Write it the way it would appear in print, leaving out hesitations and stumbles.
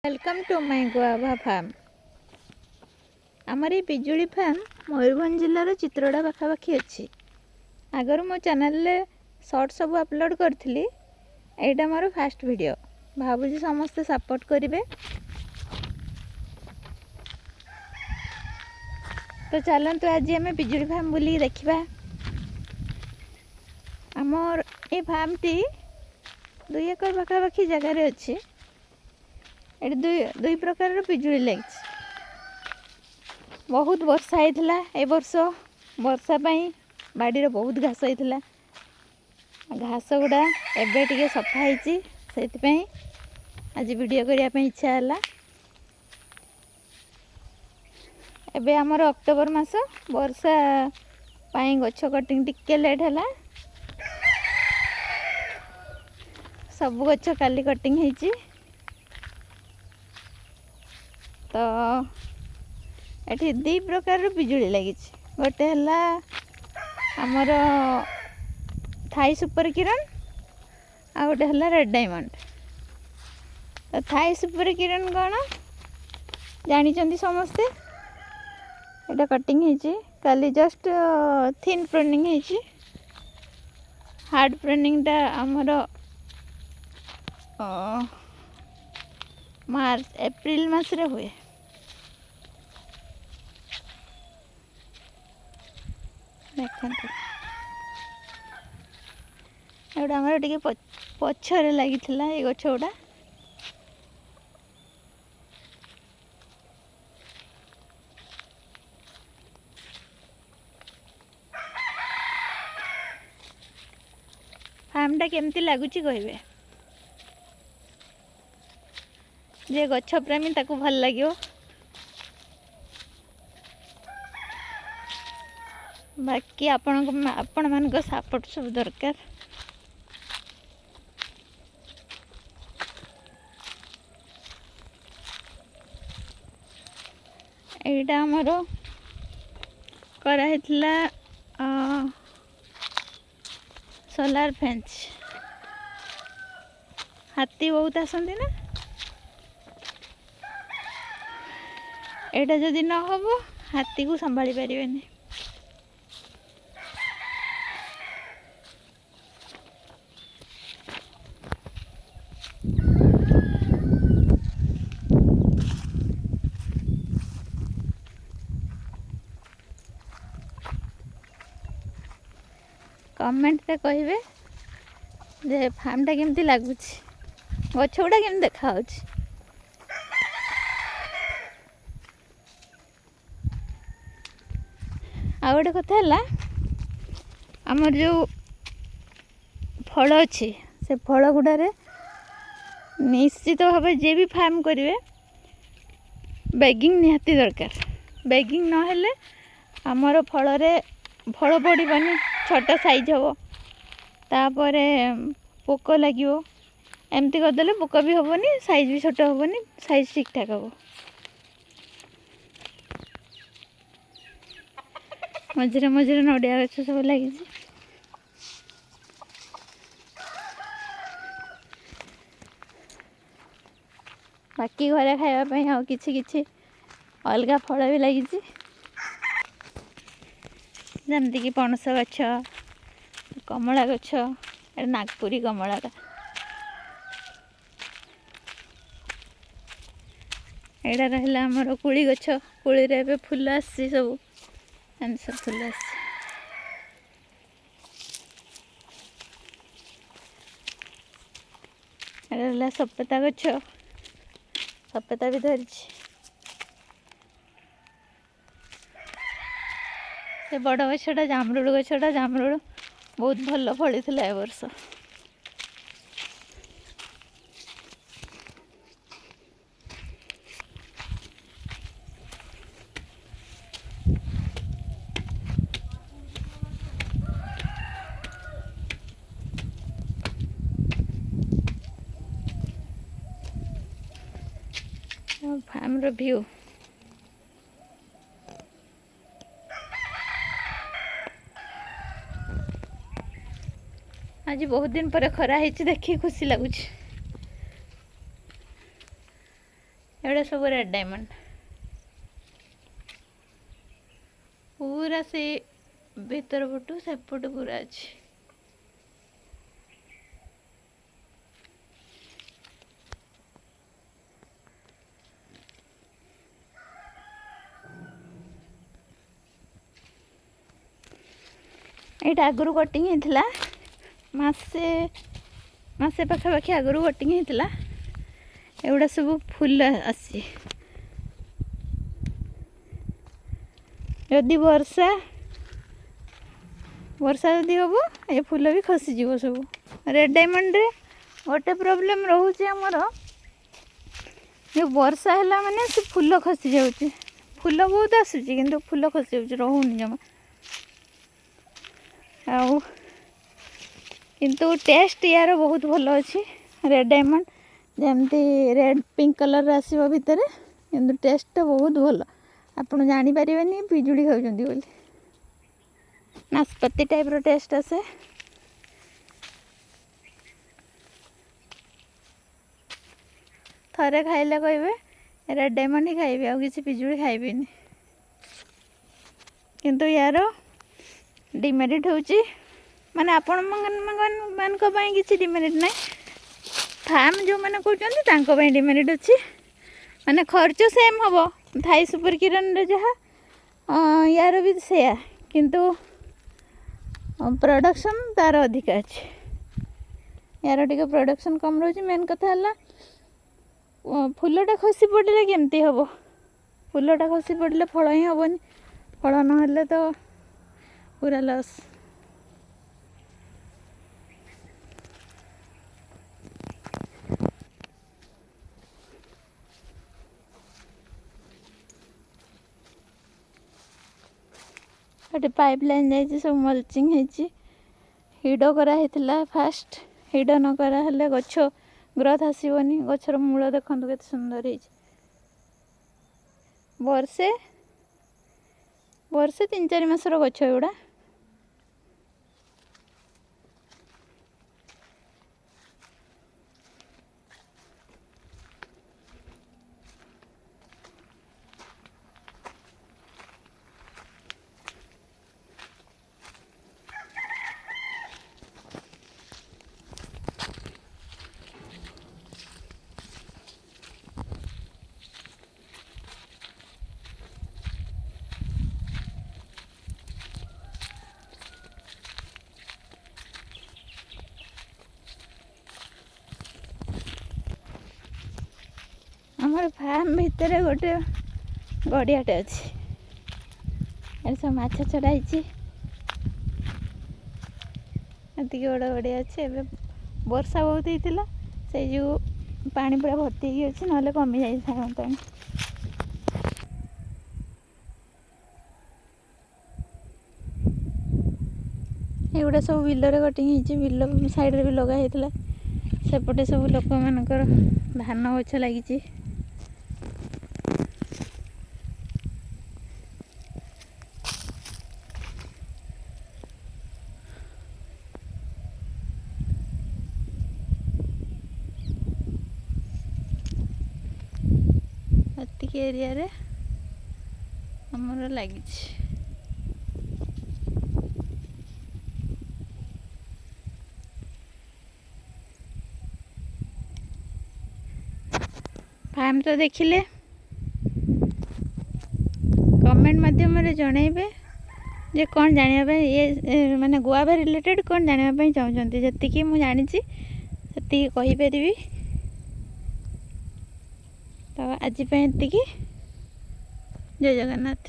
Welcome to my guava farm. आमर ये पिजुली farm Mayurbhanj जिलार चित्रोड़ा पाखापाखि अच्छी। आगर मो चैनल रे शॉर्ट सब अपलोड करी। एटा मोर फास्ट वीडियो। भावुँ समस्ते सपोर्ट करेंगे। तो चलतु आज आम पिजुली फार्म बुलिक देखा। आमर ये फार्म टी 2 एकर पाखापाखि जगार अच्छी। दुई प्रकार पिजुली लगी। बहुत वर्षा होता ए वर्ष। वर्षा पाई बाड़ी बहुत घास होता। घास गुड़ा एबे टिके सफा होती से आज वीडियो करने इच्छा है। एबे आमर अक्टोबर मास वर्षा पाई गछ कटिंग टिके लेट है। सब गछ काली कटिंग होती। तो ये 2 प्रकार पिजुली लगी। गोटे है आमर थाई सुपर किरण आ गोटे है रेड डायमंड। तो थाई सुपर किरण कौन जानी समस्ते। यहाँ कटिंग होती काली जस्ट थिन प्रूनिंग होती। हार्ड प्रूनिंग टा आमर मार्च एप्रिल मास रे हुए। देखते एटा आमर टिके पछरे लगी ये गछ गुड़ा। फार्मटा केमती लगुच कहे जे गछ प्रेमी ताकू भल लगे। बाकी आपण मान सपोर्ट सब दरकार। एटा आमर कराई सोलार फेंस। हाथी बहुत आसती ना। एटा जदि न हम हाथी को संभाली पारे। कमेंट रे कहिबे जे फार्मटा केमती लगुच गछ गुड़ा केमती देखा। आ गोटे कथा है आमर जो फल अच्छी से फल गुड़े निश्चित भाव जे भी फार्म करेंगे बैगिंग निहाती दरकार। बैगिंग नहेले आमर फल पड़ानी छोट साइज हम तापर पोक लगे। एमती करदे पोक भी हेनी साइज भी छोट हेनी साइज ठीक ठाक हम। मझे मझे नड़िया गछ सब लगी। बाकी घरे खावाई आ कि अलग फल भी लगी जमती पणस गछ कमला गछ नागपुरी कमलाटा। एटा रहा आमर कुली गछ। कुली रे फूल आसी सब सब फूल आसी। रहा सपेता गछ सपेता भी धरी। से बड़ गछटा जामरुड़ गछटा जामरुड़ बहुत भल फली ए वर्ष। फार्म रो व्यू आज बहुत दिन पर खरा देखिए खुशी लगुच। एवढा सब रेड डायमंड पूरा से भीतर पटू सेपटू पूरा अच्छी यहाँ आगु कटिंग होता मसे मसे पाखापाखि आगु कटिंग होता एगुड़ा सब फूल आसी जदि वर्षा वर्षा जदि हम ये फूल भी खसीज सब रेड डायमंड रे गोटे प्रोब्लेम रोचे आमर जो वर्षा है माने से फूल खसी जाऊँगी फूल बहुत आसूँ कि फूल खसी जाऊँ रोनी जमा आउ किंतु टेस्ट यार बहुत भल अच्छी रेड डायमंड जमती रेड पिंक कलर आसो भितर किंतु टेस्ट बहुत भल आपड़ जापर पिजुड़ी खाऊँ बोली नाशपाती टाइप रो टेस्ट आसे थरे खाइले कहे रेड डायमंड ही खाइबे आ किसी पिजुड़ी खाइबेनी किंतु यार डिमेरिट होची माने आपण मान किसी डिमेरिट ना फार्म जो मैंने कहते डिमेरिट अच्छी माने खर्च सेम हम थाई सुपर किरण जहाँ यार भी से किंतु प्रोडक्शन तार अधिक अच्छे यार टे प्रोडक्शन कम रोच मेन कथा है फूलटा खसी पड़े केमती हम फूलटा खसी पड़े फल ही हेनी फल ना तो पूरा लॉस गोटे पाइपलाइन जाइए सब मल्चिंग हिड कराई फास्ट हिड न कराले गछ ग्रोथ आसबनी गचर मूल देखो के सुंदर है वर्षे वर्षे 3-4 मासर गछ एगुड़ा आमर फार्म भितर गोटे गड़ियाटे अच्छी सब माछ छड़ाई बड़ गड़िया अच्छे वर्षा बहुत होता से जो पानी पूरा भर्ती अच्छी ना कमी जाए पानी एगुड़ा सब बिलरे कटिंग बिल साइड भी लगाई सेपटे सब लोक मानकर धान गछ लगी एतिक एरिया रे हमर लगी फार्म तो देखिले कमेंट माध्यम जनइबे जे कौन जाना ये माने गुआवा रिलेटेड कौन जाना चाहते जी मुझे जानी से कहीपरि तो आज जय जगन्नाथ।